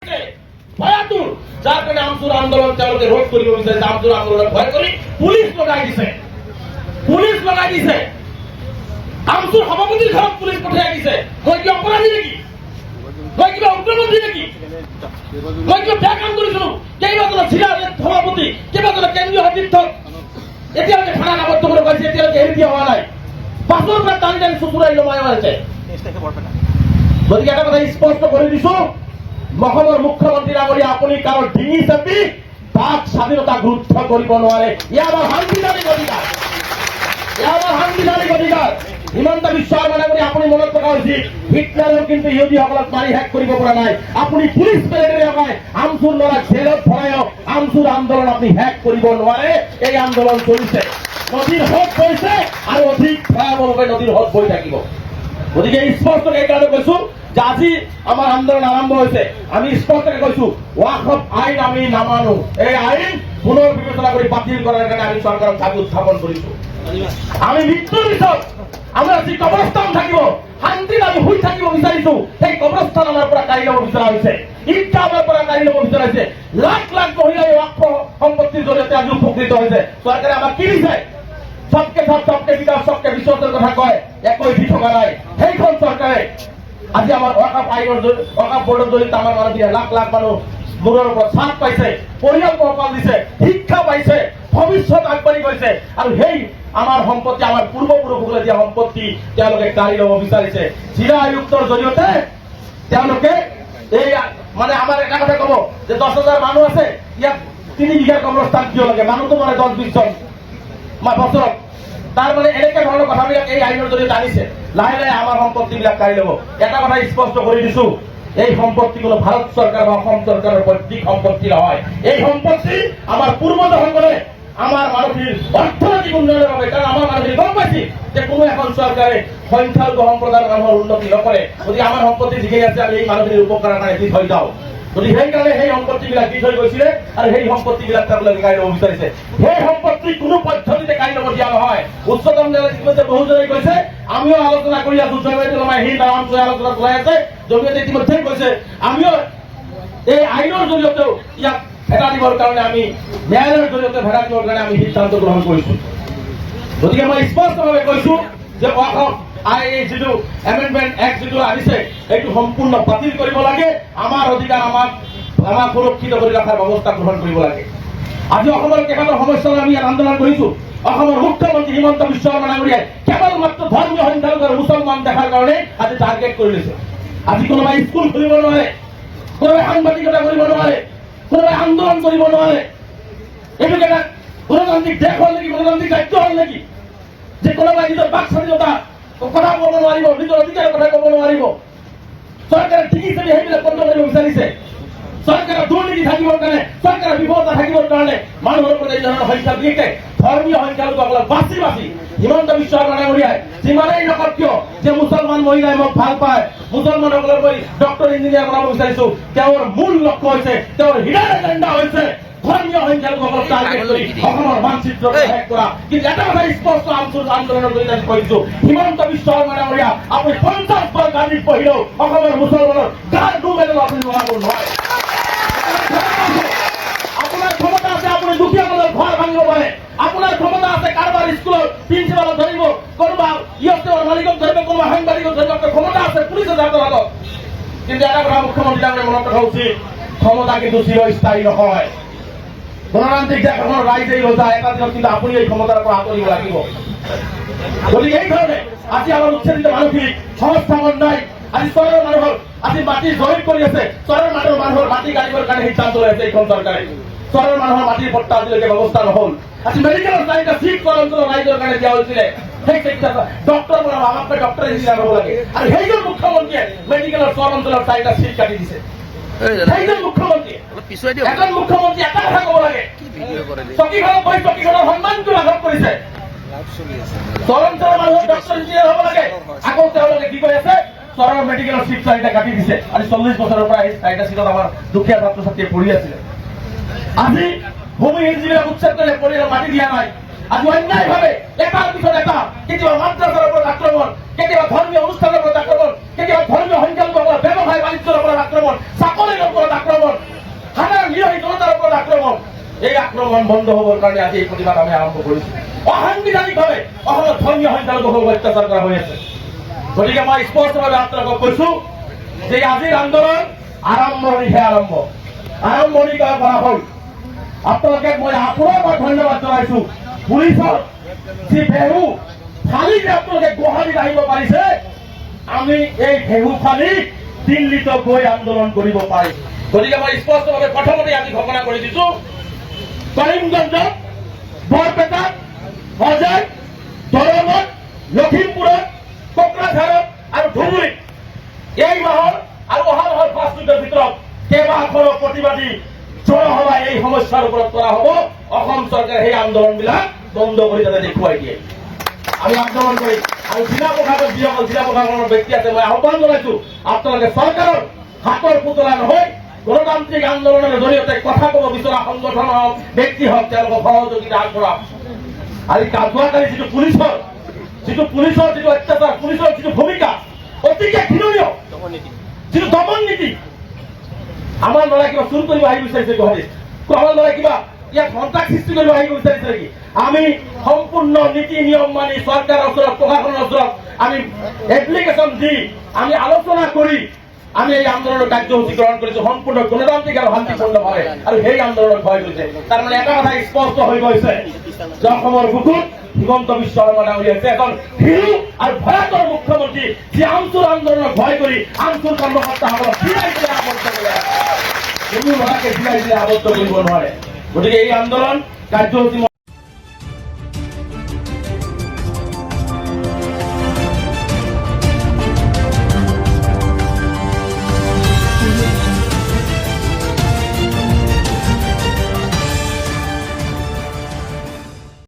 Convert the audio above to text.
যাৰ কাৰণে আমসুৰ আন্দোলন চালকে ৰোধ কৰি আমসুৰ আন্দোলন ভয় কৰি পুলিশ লাগাই দিছে আমসুৰ সভাপতিৰ ঘৰত পুলিশ পঠিয়াই দিছে মই কি অপৰাধী নাকি মই কিবা উগ্ৰপন্থী নাকি মই কিবা বেয়া কাম কৰিছিলো কেইবাজনৰ জিলা সভাপতি কেইবাজনৰ কেন্দ্ৰীয় সতীৰ্থক এতিয়ালৈকে থানাত আবদ্ধ কৰি পাইছে এতিয়ালৈকে এৰি দিয়া হোৱা নাই পাছৰ পৰা টান টান চুচুৰাই লমাই আছে গতিকে এটা কথা স্পষ্ট কৰি দিছো অসমৰ মুখ্যমন্ত্ৰী ডাঙৰীয়া আপুনি কাৰো ডিঙি চেপি বাক স্বাধীনতা গুৰুত্ব কৰিব নোৱাৰে ইয়াৰ সাংবিধানিক অধিকাৰ হিমন্ত বিশ্ব শৰ্মা ডাঙৰীয়া আপুনি মনত ৰখা উচিত হিটলাৰেও কিন্তু ইহুদীসকলক মাৰি শেষ কৰিব পৰা নাই আপুনি পুলিচ পেৰেডেৰে লগাই আমচুৰ ল'ৰাক জেলত ভৰায়ক আমচুৰ আন্দোলন আপুনি শেষ কৰিব নোৱাৰে এই আন্দোলন চলিছে নদীৰ সোঁত বৈছে আৰু অধিক ভয়াৱহভাৱে নদীৰ সোঁত বৈ থাকিব গতিকে স্পষ্ট এইকাৰণে কৈছো যে আজি আমাৰ আন্দোলন আৰম্ভ হৈছে আমি স্পষ্টকে কৈছো ওয়াকফ আইন আমি নামানো এই আইন পুনৰ বিবেচনা কৰি বাতিল কৰাৰ কাৰণে আমি চৰকাৰক দাবী উত্থাপন কৰিছো আমি মৃত্যুৰ পিছত আমাৰ যি কবৰস্থান থাকিব শান্তিত আমি শুই থাকিব বিচাৰিছো সেই কবৰস্থান আমাৰ পৰা কাঢ়ি ল'ব বিচৰা হৈছে ঈদগাহ আমাৰ পৰা কাঢ়ি ল'ব বিচৰা হৈছে লাখ লাখ মহিলাই ওয়াকফ সম্পত্তিৰ জৰিয়তে আজি উপকৃত হৈছে চৰকাৰে আমাক কি দিছে सबके साथ सबके विकास सबके विश्वासৰ কথা কয় একোই দি থকা নাই সেইখন চৰকাৰে আজি আমাৰ ওয়াকফ আইনৰ ওয়াকফ বোৰ্ডৰ জৰিয়তে আমাৰ মানুহ লাখ লাখ মানুহ মূৰৰ ওপৰত ছাদ পাইছে পৰিয়াল পোহপাল দিছে শিক্ষা পাইছে ভৱিষ্যত আগবাঢ়ি গৈছে আৰু সেই আমাৰ সম্পত্তি আমাৰ পূৰ্বপুৰুষসকলে দিয়া সম্পত্তি তেওঁলোকে কাঢ়ি ল'ব বিচাৰিছে জিলা আয়ুক্তৰ জৰিয়তে তেওঁলোকে এই মানে আমাৰ এটা কথা ক'ব যে 10,000 মানুহ আছে ইয়াত 3 বিঘাৰ কবৰস্থান কিয় লাগে মানুহটো মানে 10-20 জন বছৰত তাৰ মানে এনেকে ধৰণৰ কথাবিলাক এই আইনৰ জৰিয়তে আনিছে লাহে লাহে আমাৰ সম্পত্তিবিলাক কাঢ়ি ল'ব এটা কথা স্পষ্ট কৰি দিছো এই সম্পত্তি কোনো ভাৰত চৰকাৰ বা অসম চৰকাৰৰ পৈতৃক সম্পত্তি নহয় এই সম্পত্তি আমাৰ পূৰ্বজসকলে আমাৰ মানুহখিনিৰ অৰ্থনৈতিক উন্নয়নৰ বাবে কাৰণ আমাৰ মানুহখিনি গম পাইছিল যে কোনো এখন চৰকাৰে সংখ্যালঘু সম্প্ৰদায়ৰ মানুহৰ উন্নতি নকৰে গতিকে আমাৰ সম্পত্তি যিখিনি আছে আমি এই মানুহখিনিৰ উপকাৰৰ কাৰণে দি থৈ যাওঁ গতিকে সেইকাৰণে সেই সম্পত্তিবিলাক দি থৈ গৈছিলে আৰু সেই সম্পত্তিবিলাক তেওঁলোকে কাঢ়ি ল'ব বিচাৰিছে সেই সম্পত্তি কোনো পদ্ধতিতে কাঢ়ি ল'ব দিয়া নহয় উচ্চতম ন্যায়ালয়ে ইতিমধ্যে বহুজনে কৈছে আমিও আলোচনা কৰি আছো জমিয়তে উলামায়ে হিন্দ আলোচনা চলাই আছে জমিয়তে ইতিমধ্যে কৈছে আমিও এই আইনৰ জৰিয়তেও ইয়াক ভেটা দিবৰ কাৰণে আমি ন্যায়ালয়ৰ জৰিয়তে ভেটা দিবৰ কাৰণে আমি সিদ্ধান্ত গ্ৰহণ কৰিছো গতিকে মই স্পষ্টভাৱে কৈছো যে ওয়াকফ এই যিটো এমেণ্ডমেণ্ট এক্ট যিটো আনিছে এইটো সম্পূৰ্ণ বাতিল কৰিব লাগে আমাৰ অধিকাৰ আমাক সুৰক্ষিত কৰি ৰখাৰ ব্যৱস্থা গ্ৰহণ কৰিব লাগে আজি অসমৰ কেইবাটাও সমস্যা আমি ইয়াত আন্দোলন কৰিছো অসমৰ মুখ্যমন্ত্ৰী হিমন্ত বিশ্ব শৰ্মা ডাঙৰীয়াই কেৱল মাত্ৰ ধৰ্মীয় সংখ্যালঘু আৰু মুছলমান দেখাৰ কাৰণে আজি টাৰ্গেট কৰি লৈছে আজি কোনোবাই স্কুল খুলিব নোৱাৰে কোনোবাই সাংবাদিকতা কৰিব নোৱাৰে কোনোবাই আন্দোলন কৰিব নোৱাৰে এইটো এটা গণতান্ত্ৰিক দেশ হ'ল নেকি গণতান্ত্ৰিক ৰাজ্য হ'ল নেকি যে কোনোবাই নিজৰ বাক স্বাধীনতা কথা ক'ব নোৱাৰিব নিজৰ অধিকাৰৰ কথা ক'ব নোৱাৰিব চৰকাৰে ঠিকি চলি সেইবিলাক বন্ধ কৰিব বিচাৰিছে চৰকাৰৰ দুৰ্নীতি থাকিবৰ কাৰণে চৰকাৰৰ বিফলতা থাকিবৰ কাৰণে মানুহৰ ওপৰত এই ধৰণৰ সংখ্যা বিশেষকে ধৰ্মীয় সংখ্যালঘুসকলক বাছি বাছি হিমন্ত বিশ্ব শৰ্মা ডাঙৰীয়াই যিমানেই নকওক কিয় যে মুছলমান মহিলাই মোক ভাল পায় মুছলমানসকলৰ মই ডক্টৰ ইঞ্জিনিয়াৰ বনাব বিচাৰিছো তেওঁৰ মূল লক্ষ্য হৈছে তেওঁৰ হিডেন এজেণ্ডা হৈছে ধৰ্মীয় সংখ্যালঘুসকলক টাৰ্গেট কৰি অসমৰ মানচিত্ৰ শেষ কৰা কিন্তু এটা কথা স্পষ্ট আন্দোলনৰ জৰিয়তে আমি কৈছো হিমন্ত বিশ্ব শৰ্মা ডাঙৰীয়া আপুনি 50 বাৰ গাড়ীত বহিলেও অসমৰ মুছলমানৰ গাৰ দুমেল আপুনি বনাব নোৱাৰে আপোনাৰ ক্ষমতা আছে আপুনি দুখীয়াসকলৰ ঘৰ ভাঙিব পাৰে আপোনাৰ ক্ষমতা আছে কাৰোবাৰ স্কুলৰ প্ৰিন্সিপালক ধৰিব কোনোবা ইয়ৰ মালিকক ধৰিব কোনোবা সাংবাদিকক ধৰিব আপোনাৰ ক্ষমতা আছে পুলিচে যাতৰ হাতত কিন্তু এটা কথা মুখ্যমন্ত্ৰী ডাঙৰীয়াই মনত ৰখা উচিত ক্ষমতা কিন্তু চিৰস্থায়ী নহয় গণতান্ত্ৰিক দেশখনৰ ৰাইজেই ৰজা এটা দিনত কিন্তু আপুনি এই ক্ষমতাৰ পৰা আঁতৰিব লাগিব গতিকে এই ধৰণে আজি আমাৰ উচ্ছেদিত মানুহখিনিক সংস্থাপন নাই আজি চহৰৰ মানুহৰ আজি মাটি জৰীপ কৰি আছে চহৰৰ মানুহৰ মাটি কাঢ়িবৰ কাৰণে সিদ্ধান্ত লৈ আছে এইখন চৰকাৰে চহৰৰ মানুহৰ মাটিৰ পট্টা আজিলৈকে ব্যৱস্থা নহ'ল আজি মেডিকেলৰ 4টা চিট অঞ্চলৰ ৰাইজৰ কাৰণে দিয়া হৈছিলে সেই ডক্টৰ বনাব আমাক ডক্টৰ ইঞ্জিনিয়াৰ হ'ব লাগে আৰু সেইজন মুখ্যমন্ত্ৰীয়ে মেডিকেলৰ 4 অঞ্চলৰ 4টা চিট কাটি দিছে সেইজন মুখ্যমন্ত্ৰী এজন মুখ্যমন্ত্ৰী এটা কথা ক'ব লাগে চকীখনত বহি চকীখনৰ সন্মানটো লাঘৱ কৰিছে চৰঞ্চলৰ মানুহৰ ডক্টৰ ইঞ্জিনিয়াৰ হ'ব লাগে আকৌ তেওঁলোকে কি কৰি আছে চহৰৰ মেডিকেলৰ চিট 4টা কাটি দিছে আজি 40 বছৰৰ পৰা এই 4টা চিটত আমাৰ দুখীয়া ছাত্ৰ ছাত্ৰীয়ে পঢ়ি আছিলে আজি ভূমিহীন যিবিলাক উচ্ছেদ কৰিলে পৰিয়ালৰ মাটি দিয়া নাই আজি অন্যায়ভাৱে এটাৰ পিছত এটা কেতিয়াবা মাদ্ৰাছাৰ ওপৰত আক্ৰমণ, কেতিয়াবা ধৰ্মীয় অনুষ্ঠানৰ ওপৰত আক্ৰমণ, কেতিয়াবা ধৰ্মীয় সংখ্যালঘুসকলৰ ব্যৱসায় বাণিজ্যৰ ওপৰত আক্ৰমণ, চাকৰিৰ ওপৰত আক্ৰমণ, সাধাৰণ নিৰহী জনতাৰ ওপৰত আক্ৰমণ। এই আক্ৰমণ বন্ধ হ'বৰ কাৰণে আজি এই প্ৰতিবাদ আমি আৰম্ভ কৰিছো। অসাংবিধানিকভাৱে অসমত ধৰ্মীয় সংখ্যালঘুসকলক অত্যাচাৰ কৰা হৈ আছে। গতিকে মই স্পষ্টভাৱে আপোনালোকক কৈছো যে আজিৰ আন্দোলন আৰম্ভণিহে আৰম্ভণি কৰা হ'ল। আপোনালোকে মই আপোনাৰ ধন্যবাদ জনাইছো। পুলিচৰ যি ভেহু ফালি যে আপোনালোকে গুৱাহাটীত আহিব পাৰিছে, আমি এই ভেহু ফালি দিল্লীতো গৈ আন্দোলন কৰিব পাৰিম। গতিকে মই স্পষ্টভাৱে প্ৰথমতে আজি ঘোষণা কৰি দিছো, কৰিমগঞ্জত, বৰপেটাত, হোজাইত, দৰঙত, লখিমপুৰত, কোকৰাঝাৰত আৰু ধুবুৰীত এই মাহৰ আৰু অহা মাহৰ 5 উইকৰ ভিতৰত কেইবাখনো প্ৰতিবাদী জনসভা এই সমস্যাৰ ওপৰত কৰা হ'ব। অসম চৰকাৰে সেই আন্দোলনবিলাক বন্ধ কৰি যাতে দেখুৱাই দিয়ে। আমি আন্দোলন কৰিম আৰু জিলা প্ৰশাসক যিসকল জিলা প্ৰশাসনৰ ব্যক্তি আছে, মই আহ্বান জনাইছো আপোনালোকে চৰকাৰৰ হাতৰ পুতলা নহয়, গণতান্ত্ৰিক আন্দোলনৰ জৰিয়তে কথা ক'ব বিচৰা সংগঠন হওক, ব্যক্তি হওক, তেওঁলোকক সহযোগিতা আগবঢ়াওক। আৰু যোৱাকালি যিটো পুলিচৰ যিটো অত্যাচাৰ, পুলিচৰ যিটো ভূমিকা অতিকে ঘৃণনীয়, যিটো দমন নীতি। আমাৰ ল'ৰাই কিবা চুৰ কৰিব আহি বিচাৰিছে গুৱাহাটীত, আমাৰ ল'ৰাই কিবা ইয়াত সন্ত্ৰাস সৃষ্টি কৰিব আহিব বিচাৰিছে নেকি? আমি সম্পূৰ্ণ নীতি নিয়ম মানি চৰকাৰৰ ওচৰত, প্ৰশাসনৰ ওচৰত আমি এপ্লিকেশ্যন দি আমি আলোচনা কৰি আমি এই আন্দোলনৰ কাৰ্যসূচী গ্ৰহণ কৰিছো সম্পূৰ্ণ গণতান্ত্ৰিক আৰু শান্তিপূৰ্ণভাৱে। আৰু সেই আন্দোলনক ভয় কৰিছে। তাৰমানে এটা কথা স্পষ্ট হৈ গৈছে যে অসমৰ বুকুত হিমন্ত বিশ্ব শৰ্মা ডাঙৰীয়া হৈছে এজন ভীৰু আৰু ভয়াতৰ মুখ্যমন্ত্ৰী, যি আমচুৰ আন্দোলনক ভয় কৰি আমচুৰ কৰ্মকৰ্তাসকলক ফিৰাই দিলে আবদ্ধ কৰে, কোনো ল'ৰাকে ফিৰাই দিলে আবদ্ধ কৰিব নোৱাৰে। গতিকে এই আন্দোলন কাৰ্যসূচী